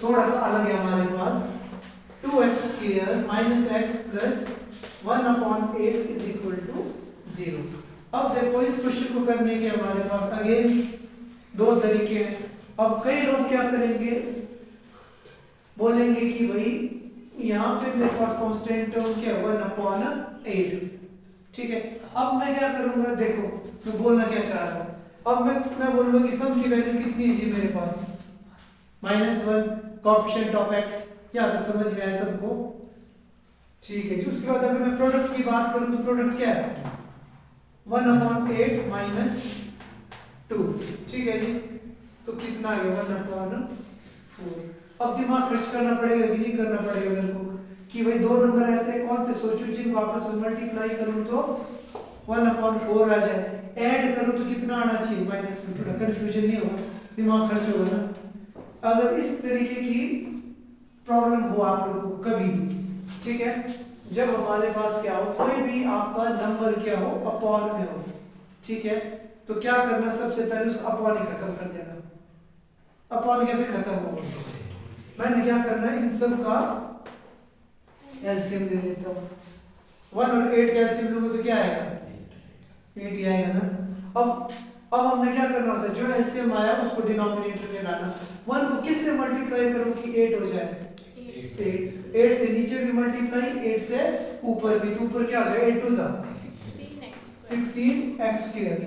थोड़ा सा अलग है हमारे पास। 2x² minus x plus 1/8 is equal to 0। अब देखो इस क्वेश्चन को करने के हमारे पास अगेन दो तरीके हैं। अब कई लोग क्या करेंगे, बोलेंगे कि भाई यहाँ पे मेरे पास कांस्टेंट टर्म क्या 1/8, ठीक है। अब मैं क्या करूंगा, देखो मैं बोलना क्या चाह रहा हूँ। अब मैं बोलूंगा कि सम की वैल्यू कितनी है जी मेरे पास -1 कोएफिशिएंट ऑफ x, क्या था समझ में आया सबको, ठीक है जी। उसके बाद अगर मैं प्रोडक्ट की बात करूं तो प्रोडक्ट क्या है 1/8 माइनस 2, ठीक है जी। तो कितना आ गया 1/4। अब दिमाग खर्च करना पड़ेगा कि नहीं करना पड़ेगा मेरे को, कि भाई दो नंबर ऐसे कौन से सोचूं जिनको आपस में मल्टीप्लाई करूं तो 1/4 आ जाए, ऐड करूं तो कितना आना चाहिए माइनस में, थोड़ा कंफ्यूजन नहीं होगा, दिमाग खर्च होगा ना। अगर इस तरीके की प्रॉब्लम हो आप लोगों को कभी भी, ठीक है, जब हमारे पास क्या हो कोई भी आपका नंबर क्या हो अपॉन में हो, ठीक है, तो क्या करना सबसे पहले उसको अपॉन ही खत्म कर देना। अपॉन कैसे खत्म होगा, मैंने क्या करना है इन सब का एलसीएम ले लेता हूँ। 1 और 8 का एलसीएम लूंगा तो क्या आएगा 8 ही आएगा ना। अब हमने क्या करना होता है, जो एलसीएम आया उसको डिनोमिनेटर में लाना। 1 को किस से मल्टीप्लाई करूं कि 8 हो जाए, 8 से नीचे भी मल्टीप्लाई 8 से ऊपर भी, तो ऊपर क्या हो जाएगा 8 2 16x²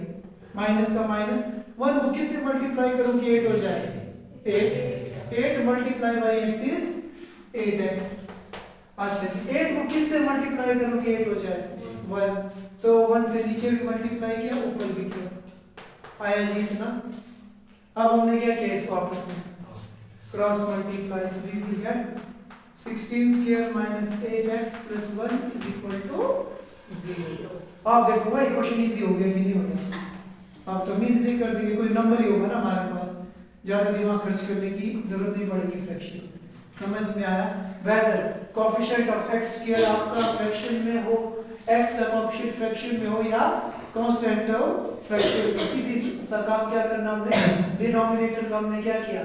माइनस का माइनस। 1 को किस से मल्टीप्लाई करूं कि 8 हो जाए 8 multiply by x is 8x। अच्छा जी 8 को किस से मल्टीप्लाई करूं कि 8 हो जाए 1, तो 1 से नीचे भी मल्टीप्लाई किया ऊपर भी किया, आया जी इतना। अब हमने क्या किया इसको आपस में cross multiply, so we will get 16² minus 8x plus 1 is equal to 0। आप देखो भाई क्वेश्चन इजी हो गया कि नहीं हो गया, आप तो इजीली कर देंगे, कोई नंबर ही होगा ना हमारे पास, ज्यादा दिमाग खर्च करने की जरूरत नहीं पड़ेगी। फ्रैक्शन समझ में आया, वेदर कोएफिशिएंट ऑफ x² आपका फ्रैक्शन में हो, x का कोएफिशिएंट फ्रैक्शन में हो या कांस्टेंट टर्म फ्रैक्शन में, सीधी सा काम क्या करना हमने, डिनोमिनेटर का हमने क्या किया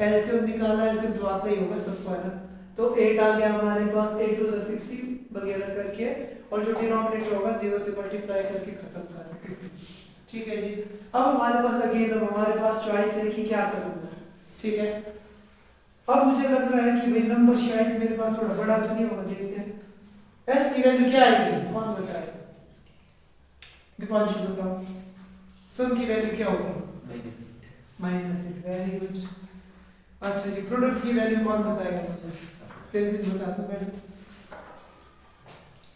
एलसीएम निकाला, एलसीएम तो आता ही होगा सबको है ना, तो 8 आ गया हमारे पास, 8 2 16 वगैरह करके, और जो डिनोमिनेटर होगा 0 से मल्टीप्लाई करके खत्म कर, ठीक है जी। अब हमारे पास अगेन हमारे पास चॉइस है कि क्या करूंगा, ठीक है। अब मुझे लग रहा है कि भाई नंबर शायद मेरे पास थोड़ा बड़ा तो नहीं होगा, देखते हैं s की वैल्यू क्या आएगी, कौन बताएगा, दीपांशु बताओ, सम की वैल्यू क्या होगी -8, वेरी गुड। अच्छा जी प्रोडक्ट की वैल्यू कौन बताएगा मुझे, तेरे से बता तो बैठ,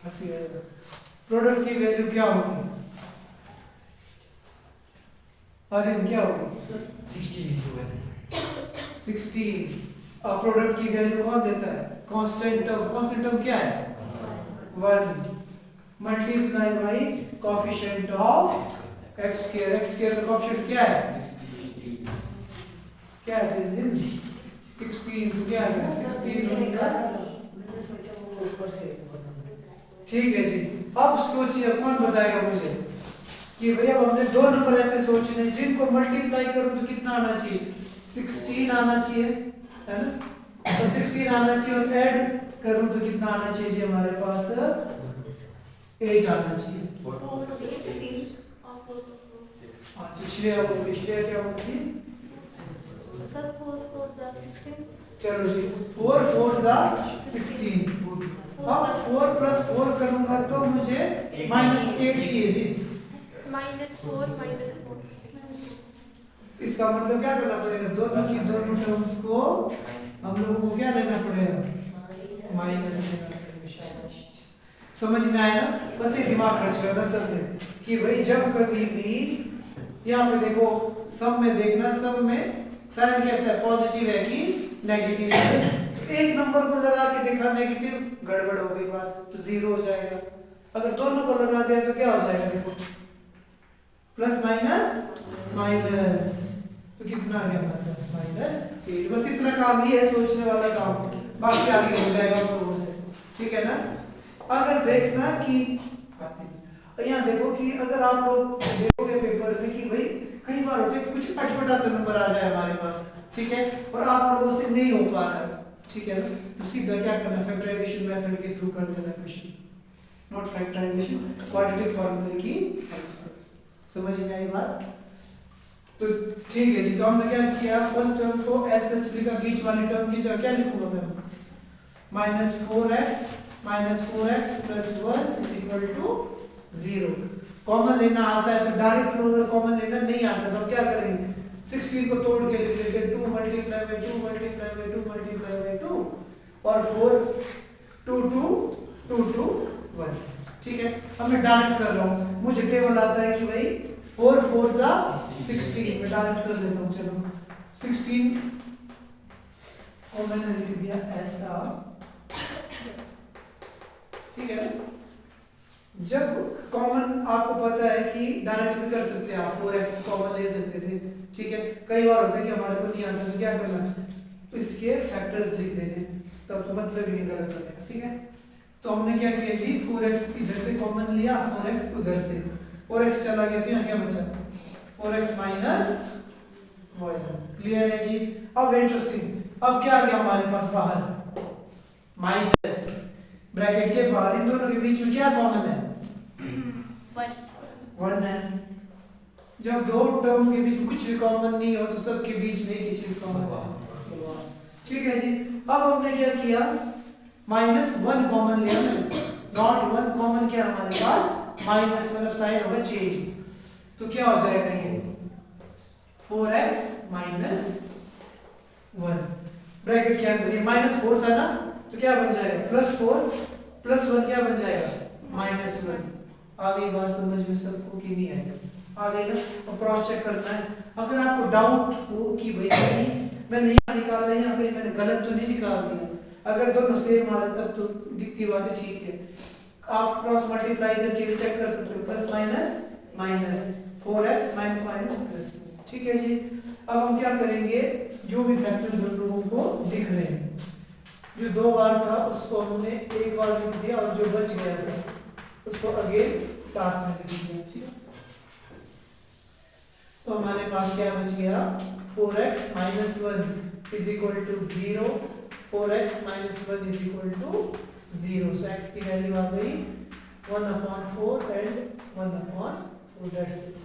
हंसी आएगा। प्रोडक्ट की वैल्यू क्या होगी, अरे क्या होगी 16। अब प्रोडक्ट की वैल्यू कौन देता है, कांस्टेंट टर्म क्या है 1 multiply by coefficient of x² का कोएफिशिएंट क्या है, क्या है 16, तो क्या है 16 ठीक है जी। अब सोचिए कौन बताएगा मुझे कि भैया हमने दो नंबर ऐसे सोचने जिनको मल्टीप्लाई करूं तो कितना आना चाहिए 16 आना चाहिए, है ना, तो 16 आना चाहिए, और ऐड करूं तो कितना आना चाहिए जी हमारे पास 8 आना चाहिए। अच्छा श्रेया क्या होगी, चलो जी 4 4 16, अब 4 + 4 करूंगा तो मुझे -8 चाहिए जी, -4 इसका मतलब क्या करना पड़ेगा, दोनों की दोनों टर्म्स को हम लोगों को क्या लेना पड़ेगा माइनस लेना पड़ेगा। समझ में आया ना, बस ये दिमाग खर्च करना सब में कि भाई जब कभी भी यहाँ पे देखो सब में देखना, सब में साइन कैसा है पॉजिटिव है कि नेगेटिव है, एक नंबर को लगा के देखा नेगेटिव, गड़बड़ हो गई बात, तो 0 हो जाएगा। अगर दोनों को लगा दिया तो क्या हो जाएगा, देखो प्लस माइनस, तो कितना आ गया -8, बस इतना काम ही है सोचने वाला काम, बाकी आगे हो जाएगा आप लोगों से, ठीक है ना। अगर देखना कि यहाँ देखो कि अगर आप लोग देखोगे पेपर में कि भाई कई बार होता है कि कुछ अटपटा सा नंबर आ जाए हमारे पास, ठीक है, और आप लोगों से नहीं हो पा रहा है, ठीक है, तो सीधा क्या करना, फैक्टराइजेशन मेथड के थ्रू कर देना क्वेश्चन, नॉट फैक्टराइजेशन, क्वाड्रेटिक फार्मूले की हेल्प से। समझ में आई बात? तो ठीक है जी, तो हमने क्या किया, फर्स्ट टर्म को एस एच लिखा, बीच वाली टर्म की जगह क्या लिखूंगा मैं, -4x plus 1 is equal to 0। Common लेना आता है तो डायरेक्ट लो, अगर कॉमन लेना नहीं आता तो क्या करेंगे, 16 को तोड़ के लिख लेते हैं, 2 multiply by 2 multiply by 2 multiply by 2 और 4 2 2 2 2 1, ठीक है। अब मैं डायरेक्ट कर रहा हूँ, मुझे टेबल आता है कि भाई 4 4 जा 16, मैं डायरेक्ट कर लेता हूँ, चलो 16 को मैंने लिख दिया ऐसा, ठीक है। जब कॉमन आपको पता है कि डायरेक्ट भी कर सकते हैं आप, 4x कॉमन ले सकते थे, ठीक है। कई बार होता है कि हमारे को नहीं आता तो क्या करना, तो इसके फैक्टर्स लिख देते हैं, तब तो मतलब ही नहीं गलत बनेगा, ठीक है। तो हमने क्या किया जी, 4x इधर से कॉमन लिया, 4x उधर से, 4x चला गया तो यहाँ क्या बचा, 4x माइनस 1, क्लियर है जी। अब इंटरेस्टिंग, अब क्या आ गया हमारे पास बाहर, माइनस ब्रैकेट के बाहर इन दोनों के बीच में क्या कॉमन है, 1 है। जब दो टर्म्स के बीच में कुछ भी कॉमन नहीं हो तो सबके बीच में एक ही चीज कॉमन है, ठीक है जी। अब हमने क्या किया, -1 कॉमन लिया, नॉट 1 कॉमन, क्या हमारे पास माइनस मतलब साइन होगा चेंज, तो क्या हो जाएगा ये 4x माइनस 1, ब्रैकेट के अंदर ये -4 था ना, तो क्या बन जाएगा +4 प्लस 1 क्या बन जाएगा -1। आ गई बात समझ में सबको कि नहीं आई, आ गई ना। और क्रॉस चेक करना है, अगर आपको डाउट हो कि भाई मैंने यहाँ निकाला, यहाँ पे मैंने गलत तो नहीं निकाल दिया, अगर दोनों सेम आ रहे तब तो दिखती बात है, ठीक है, आप क्रॉस मल्टीप्लाई करके भी चेक कर सकते हो, plus minus minus 4x minus minus plus, ठीक है जी। अब हम क्या करेंगे, जो भी फैक्टर्स हम लोगों को दिख रहे हैं, जो 2 बार था उसको हमने एक बार लिख दिया और जो बच गया था उसको अगेन साथ में लिख दिया, ठीक है। तो हमारे पास क्या बच गया, 4x minus 1 is equal to 0, 4x minus 1 is equal to 0, so x की वैल्यू आ गई 1/4 एंड 1/4, दैट्स इट।